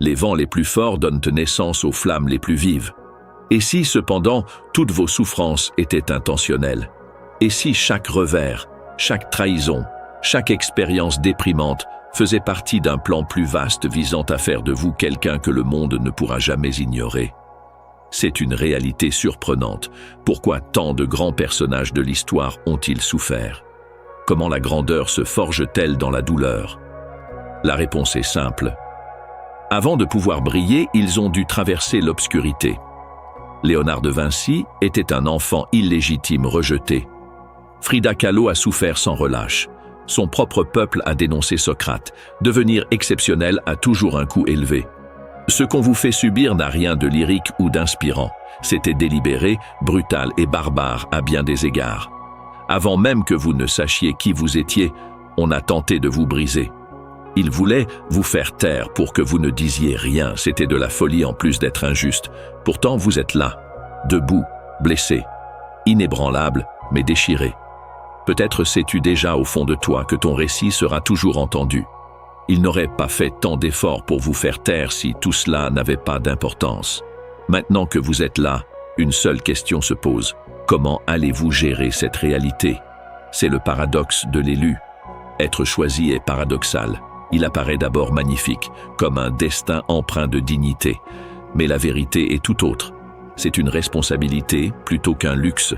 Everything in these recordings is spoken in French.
Les vents les plus forts donnent naissance aux flammes les plus vives. Et si, cependant, toutes vos souffrances étaient intentionnelles? Et si chaque revers, chaque trahison, chaque expérience déprimante faisait partie d'un plan plus vaste visant à faire de vous quelqu'un que le monde ne pourra jamais ignorer? C'est une réalité surprenante. Pourquoi tant de grands personnages de l'histoire ont-ils souffert? Comment la grandeur se forge-t-elle dans la douleur? La réponse est simple. Avant de pouvoir briller, ils ont dû traverser l'obscurité. Léonard de Vinci était un enfant illégitime rejeté. Frida Kahlo a souffert sans relâche. Son propre peuple a dénoncé Socrate. Devenir exceptionnel a toujours un coût élevé. Ce qu'on vous fait subir n'a rien de lyrique ou d'inspirant. C'était délibéré, brutal et barbare à bien des égards. Avant même que vous ne sachiez qui vous étiez, on a tenté de vous briser. Il voulait vous faire taire pour que vous ne disiez rien. C'était de la folie en plus d'être injuste. Pourtant, vous êtes là, debout, blessé, inébranlable, mais déchiré. Peut-être sais-tu déjà au fond de toi que ton récit sera toujours entendu. Il n'aurait pas fait tant d'efforts pour vous faire taire si tout cela n'avait pas d'importance. Maintenant que vous êtes là, une seule question se pose. Comment allez-vous gérer cette réalité? C'est le paradoxe de l'élu. Être choisi est paradoxal. Il apparaît d'abord magnifique, comme un destin empreint de dignité. Mais la vérité est tout autre. C'est une responsabilité plutôt qu'un luxe.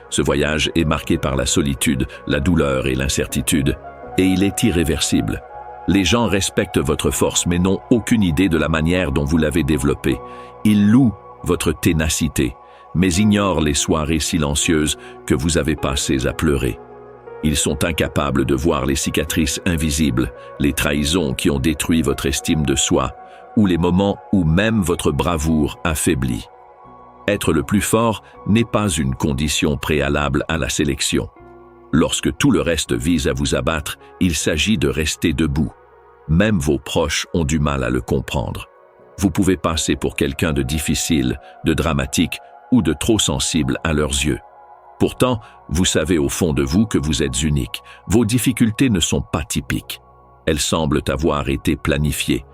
Ce voyage est marqué par la solitude, la douleur et l'incertitude. Et il est irréversible. Les gens respectent votre force mais n'ont aucune idée de la manière dont vous l'avez développée. Ils louent votre ténacité, mais ignorent les soirées silencieuses que vous avez passées à pleurer. Ils sont incapables de voir les cicatrices invisibles, les trahisons qui ont détruit votre estime de soi, ou les moments où même votre bravoure affaiblit. Être le plus fort n'est pas une condition préalable à la sélection. Lorsque tout le reste vise à vous abattre, il s'agit de rester debout. Même vos proches ont du mal à le comprendre. Vous pouvez passer pour quelqu'un de difficile, de dramatique ou de trop sensible à leurs yeux. Pourtant, vous savez au fond de vous que vous êtes unique. Vos difficultés ne sont pas typiques. Elles semblent avoir été planifiées,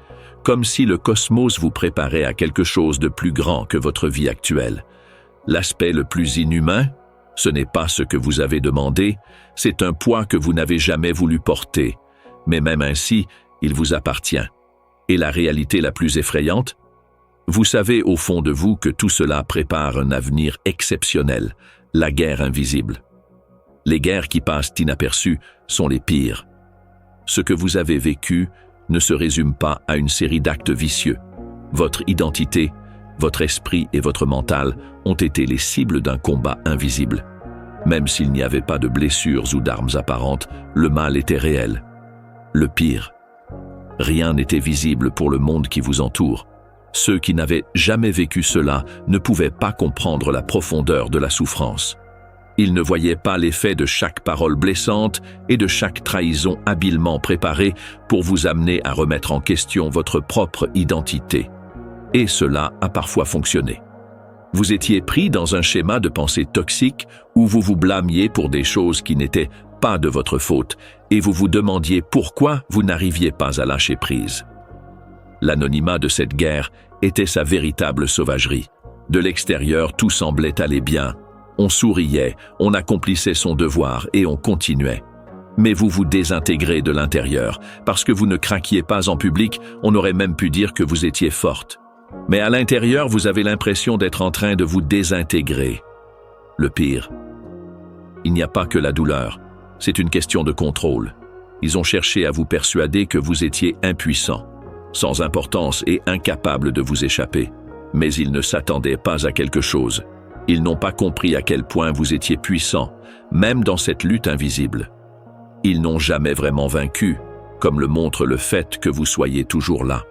comme si le cosmos vous préparait à quelque chose de plus grand que votre vie actuelle. L'aspect le plus inhumain, ce n'est pas ce que vous avez demandé, c'est un poids que vous n'avez jamais voulu porter. Mais même ainsi, il vous appartient. Et la réalité la plus effrayante? Vous savez au fond de vous que tout cela prépare un avenir exceptionnel, la guerre invisible. Les guerres qui passent inaperçues sont les pires. Ce que vous avez vécu ne se résume pas à une série d'actes vicieux. Votre identité, votre esprit et votre mental ont été les cibles d'un combat invisible. Même s'il n'y avait pas de blessures ou d'armes apparentes, le mal était réel. Le pire, rien n'était visible pour le monde qui vous entoure. Ceux qui n'avaient jamais vécu cela ne pouvaient pas comprendre la profondeur de la souffrance. Ils ne voyaient pas l'effet de chaque parole blessante et de chaque trahison habilement préparée pour vous amener à remettre en question votre propre identité. Et cela a parfois fonctionné. Vous étiez pris dans un schéma de pensée toxique où vous vous blâmiez pour des choses qui n'étaient pas de votre faute et vous vous demandiez pourquoi vous n'arriviez pas à lâcher prise. L'anonymat de cette guerre était sa véritable sauvagerie. De l'extérieur, tout semblait aller bien. On souriait, on accomplissait son devoir et on continuait. Mais vous vous désintégrez de l'intérieur. Parce que vous ne craquiez pas en public, on aurait même pu dire que vous étiez forte. Mais à l'intérieur, vous avez l'impression d'être en train de vous désintégrer. Le pire, il n'y a pas que la douleur. C'est une question de contrôle. Ils ont cherché à vous persuader que vous étiez impuissant, sans importance et incapable de vous échapper. Mais ils ne s'attendaient pas à quelque chose. Ils n'ont pas compris à quel point vous étiez puissant, même dans cette lutte invisible. Ils n'ont jamais vraiment vaincu, comme le montre le fait que vous soyez toujours là.